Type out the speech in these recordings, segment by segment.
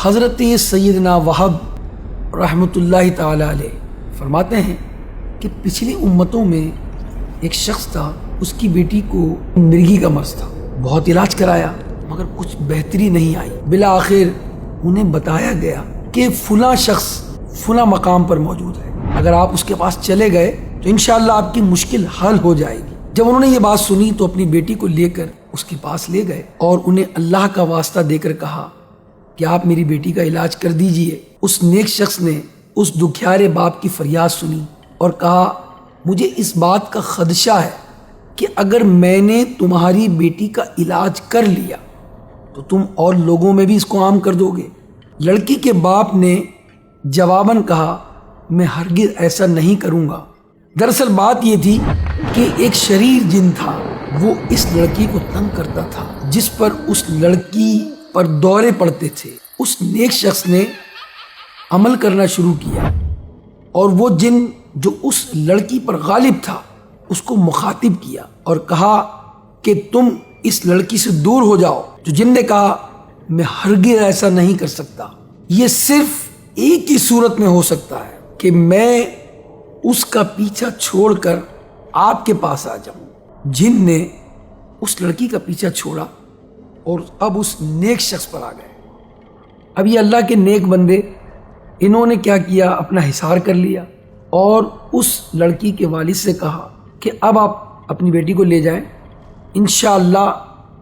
حضرت سیدنا وہب رحمۃ اللہ تعالی علیہ فرماتے ہیں کہ پچھلی امتوں میں ایک شخص تھا، اس کی بیٹی کو مرگی کا مرض تھا، بہت علاج کرایا مگر کچھ بہتری نہیں آئی۔ بالآخر انہیں بتایا گیا کہ فلاں شخص فلاں مقام پر موجود ہے، اگر آپ اس کے پاس چلے گئے تو انشاءاللہ آپ کی مشکل حل ہو جائے گی۔ جب انہوں نے یہ بات سنی تو اپنی بیٹی کو لے کر اس کے پاس لے گئے اور انہیں اللہ کا واسطہ دے کر کہا کہ آپ میری بیٹی کا علاج کر دیجئے۔ اس نیک شخص نے اس دکھیارے باپ کی فریاد سنی اور کہا مجھے اس بات کا خدشہ ہے کہ اگر میں نے تمہاری بیٹی کا علاج کر لیا تو تم اور لوگوں میں بھی اس کو عام کر دو گے۔ لڑکی کے باپ نے جواباً کہا میں ہرگز ایسا نہیں کروں گا۔ دراصل بات یہ تھی کہ ایک شریر جن تھا، وہ اس لڑکی کو تنگ کرتا تھا جس پر اس لڑکی پر دورے پڑتے تھے۔ اس نیک شخص نے عمل کرنا شروع کیا اور وہ جن جو اس لڑکی پر غالب تھا اس کو مخاطب کیا اور کہا کہ تم اس لڑکی سے دور ہو جاؤ۔ جو جن نے کہا میں ہرگز ایسا نہیں کر سکتا، یہ صرف ایک ہی صورت میں ہو سکتا ہے کہ میں اس کا پیچھا چھوڑ کر آپ کے پاس آ جاؤں۔ جن نے اس لڑکی کا پیچھا چھوڑا اور اب اس نیک شخص پر آ گئے۔ اب یہ اللہ کے نیک بندے، انہوں نے کیا کیا، اپنا حصار کر لیا اور اس لڑکی کے والد سے کہا کہ اب آپ اپنی بیٹی کو لے جائیں، انشاءاللہ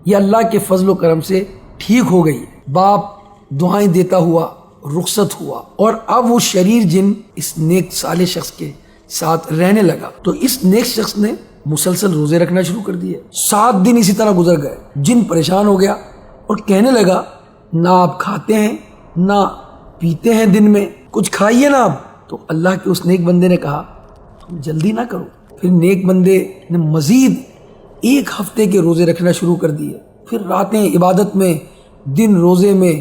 یہ اللہ کے فضل و کرم سے ٹھیک ہو گئی۔ باپ دعائیں دیتا ہوا رخصت ہوا اور اب وہ شریر جن اس نیک صالح شخص کے ساتھ رہنے لگا۔ تو اس نیک شخص نے مسلسل روزے رکھنا شروع کر دیے۔ 7 دن اسی طرح گزر گئے۔ جن پریشان ہو گیا اور کہنے لگا نہ آپ کھاتے ہیں نہ پیتے ہیں، دن میں کچھ کھائیے نا آپ۔ تو اللہ کے اس نیک بندے نے کہا تم جلدی نہ کرو۔ پھر نیک بندے نے مزید 1 ہفتے کے روزے رکھنا شروع کر دیے، پھر راتیں عبادت میں، دن روزے میں۔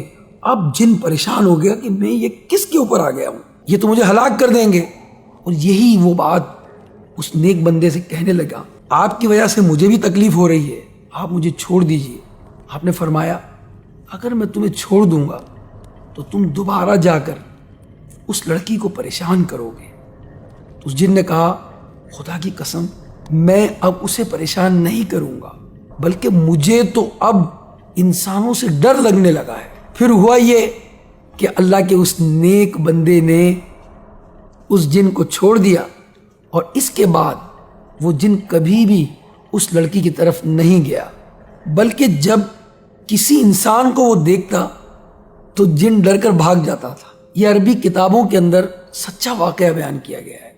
اب جن پریشان ہو گیا کہ میں یہ کس کے اوپر آ گیا ہوں، یہ تو مجھے ہلاک کر دیں گے۔ اور یہی وہ بات اس نیک بندے سے کہنے لگا آپ کی وجہ سے مجھے بھی تکلیف ہو رہی ہے، آپ مجھے چھوڑ دیجئے۔ آپ نے فرمایا اگر میں تمہیں چھوڑ دوں گا تو تم دوبارہ جا کر اس لڑکی کو پریشان کرو گے۔ تو اس جن نے کہا خدا کی قسم میں اب اسے پریشان نہیں کروں گا، بلکہ مجھے تو اب انسانوں سے ڈر لگنے لگا ہے۔ پھر ہوا یہ کہ اللہ کے اس نیک بندے نے اس جن کو چھوڑ دیا اور اس کے بعد وہ جن کبھی بھی اس لڑکی کی طرف نہیں گیا، بلکہ جب کسی انسان کو وہ دیکھتا تو جن ڈر کر بھاگ جاتا تھا۔ یہ عربی کتابوں کے اندر سچا واقعہ بیان کیا گیا ہے۔